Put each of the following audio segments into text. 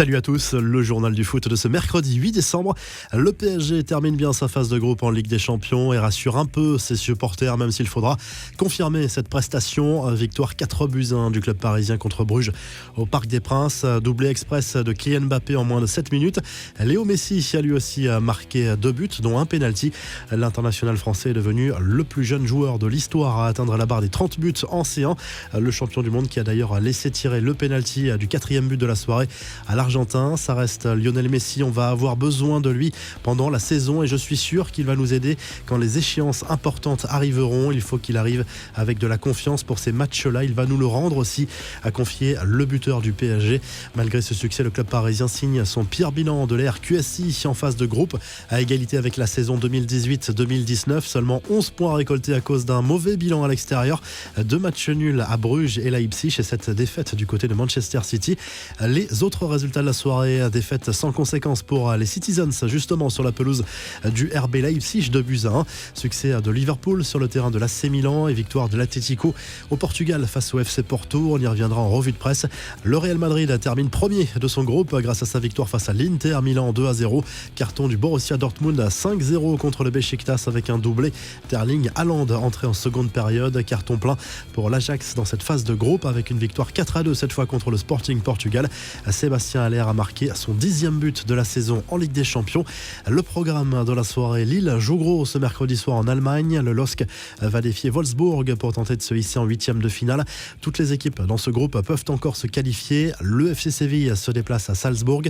Salut à tous, le journal du foot de ce mercredi 8 décembre. Le PSG termine bien sa phase de groupe en Ligue des Champions et rassure un peu ses supporters, même s'il faudra confirmer cette prestation. Victoire 4-1 du club parisien contre Bruges au Parc des Princes. Doublé express de Kylian Mbappé en moins de 7 minutes. Léo Messi a lui aussi marqué 2 buts, dont un penalty. L'international français est devenu le plus jeune joueur de l'histoire à atteindre la barre des 30 buts en C1. Le champion du monde qui a d'ailleurs laissé tirer le penalty du 4e but de la soirée à l'Argentin. Ça reste Lionel Messi, on va avoir besoin de lui pendant la saison et je suis sûr qu'il va nous aider quand les échéances importantes arriveront. Il faut qu'il arrive avec de la confiance pour ces matchs-là. Il va nous le rendre aussi, a confié le buteur du PSG. Malgré ce succès, le club parisien signe son pire bilan de l'ère QSI en phase de groupe, à égalité avec la saison 2018-2019. Seulement 11 points récoltés à cause d'un mauvais bilan à l'extérieur. 2 matchs nuls à Bruges et Leipzig et cette défaite du côté de Manchester City. Les autres résultats de la soirée, défaite sans conséquence pour les Citizens justement sur la pelouse du RB Leipzig, 2-1. Succès de Liverpool sur le terrain de l'AC Milan et victoire de l'Atlético au Portugal face au FC Porto. On y reviendra en revue de presse. Le Real Madrid termine premier de son groupe grâce à sa victoire face à l'Inter Milan 2-0. Carton du Borussia Dortmund 5-0 contre le Beşiktaş avec un doublé. Erling Haaland entré en seconde période. Carton plein pour l'Ajax dans cette phase de groupe avec une victoire 4-2 cette fois contre le Sporting Portugal. Sébastien Haller a marqué son 10e but de la saison en Ligue des Champions. Le programme de la soirée, Lille joue gros ce mercredi soir en Allemagne. Le LOSC va défier Wolfsburg pour tenter de se hisser en 8e de finale. Toutes les équipes dans ce groupe peuvent encore se qualifier. Le FC Séville se déplace à Salzbourg.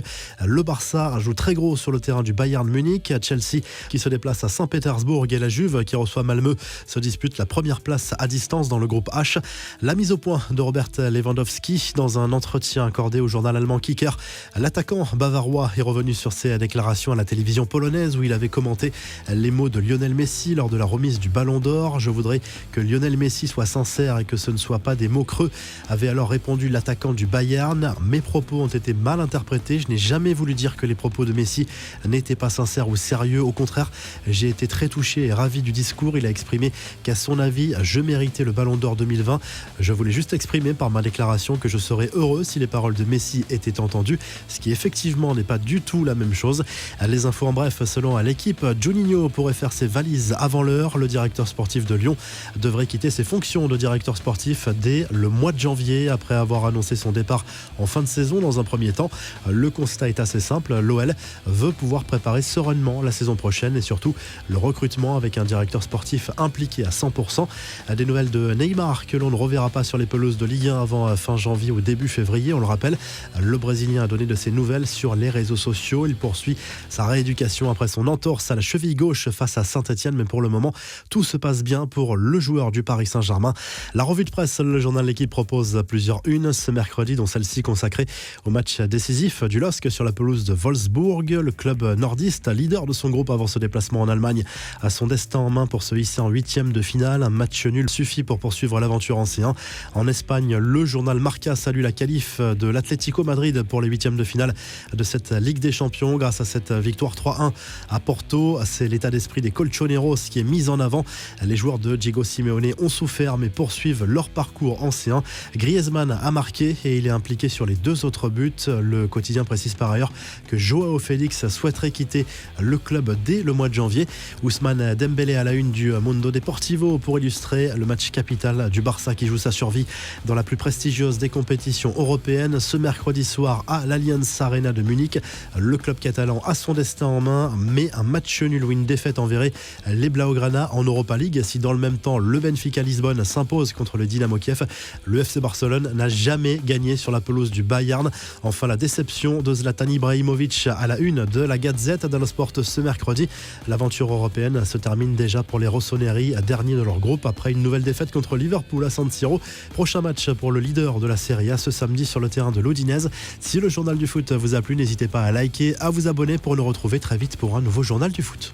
Le Barça joue très gros sur le terrain du Bayern Munich. Chelsea qui se déplace à Saint-Pétersbourg et la Juve qui reçoit Malmö se dispute la première place à distance dans le groupe H. La mise au point de Robert Lewandowski dans un entretien accordé au journal allemand Kicker. L'attaquant bavarois est revenu sur ses déclarations à la télévision polonaise où il avait commenté les mots de Lionel Messi lors de la remise du Ballon d'Or. Je voudrais que Lionel Messi soit sincère et que ce ne soit pas des mots creux, avait alors répondu l'attaquant du Bayern. Mes propos ont été mal interprétés. Je n'ai jamais voulu dire que les propos de Messi n'étaient pas sincères ou sérieux. Au contraire, j'ai été très touché et ravi du discours. Il a exprimé qu'à son avis, je méritais le Ballon d'Or 2020. Je voulais juste exprimer par ma déclaration que je serais heureux si les paroles de Messi étaient entendues, ce qui effectivement n'est pas du tout la même chose. Les infos en bref, selon l'équipe, Juninho pourrait faire ses valises avant l'heure. Le directeur sportif de Lyon devrait quitter ses fonctions de directeur sportif dès le mois de janvier après avoir annoncé son départ en fin de saison. Dans un premier temps, le constat est assez simple. L'OL veut pouvoir préparer sereinement la saison prochaine et surtout le recrutement avec un directeur sportif impliqué à 100%. Des nouvelles de Neymar que l'on ne reverra pas sur les pelouses de Ligue 1 avant fin janvier ou début février. On le rappelle, le Brésilien a donné de ses nouvelles sur les réseaux sociaux. Il poursuit sa rééducation après son entorse à la cheville gauche face à Saint-Etienne, mais pour le moment, tout se passe bien pour le joueur du Paris Saint-Germain. La revue de presse, le journal L'Équipe propose plusieurs unes ce mercredi, dont celle-ci consacrée au match décisif du LOSC sur la pelouse de Wolfsburg. Le club nordiste, leader de son groupe avant ce déplacement en Allemagne, a son destin en main pour se hisser en 8e de finale. Un match nul suffit pour poursuivre l'aventure en C1. En Espagne, le journal Marca salue la qualif de l'Atlético Madrid pour les 8e de finale de cette Ligue des Champions grâce à cette victoire 3-1 à Porto. C'est l'état d'esprit des Colchoneros qui est mis en avant. Les joueurs de Diego Simeone ont souffert mais poursuivent leur parcours en C1. Griezmann a marqué et il est impliqué sur les 2 autres buts. Le quotidien précise par ailleurs que Joao Félix souhaiterait quitter le club dès le mois de janvier. Ousmane Dembélé à la une du Mundo Deportivo pour illustrer le match capital du Barça qui joue sa survie dans la plus prestigieuse des compétitions européennes ce mercredi soir à l'Allianz Arena de Munich. Le club catalan a son destin en main, mais un match nul ou une défaite enverrait les Blaugrana en Europa League. Si dans le même temps le Benfica Lisbonne s'impose contre le Dynamo Kiev, le FC Barcelone n'a jamais gagné sur la pelouse du Bayern. Enfin, la déception de Zlatan Ibrahimovic à la une de la Gazette dello Sport ce mercredi. L'aventure européenne se termine déjà pour les Rossoneri, dernier de leur groupe après une nouvelle défaite contre Liverpool à San Siro. Prochain match pour le leader de la Serie A ce samedi sur le terrain de l'Udinese. Si le journal du foot vous a plu, n'hésitez pas à liker, à vous abonner pour nous retrouver très vite pour un nouveau journal du foot.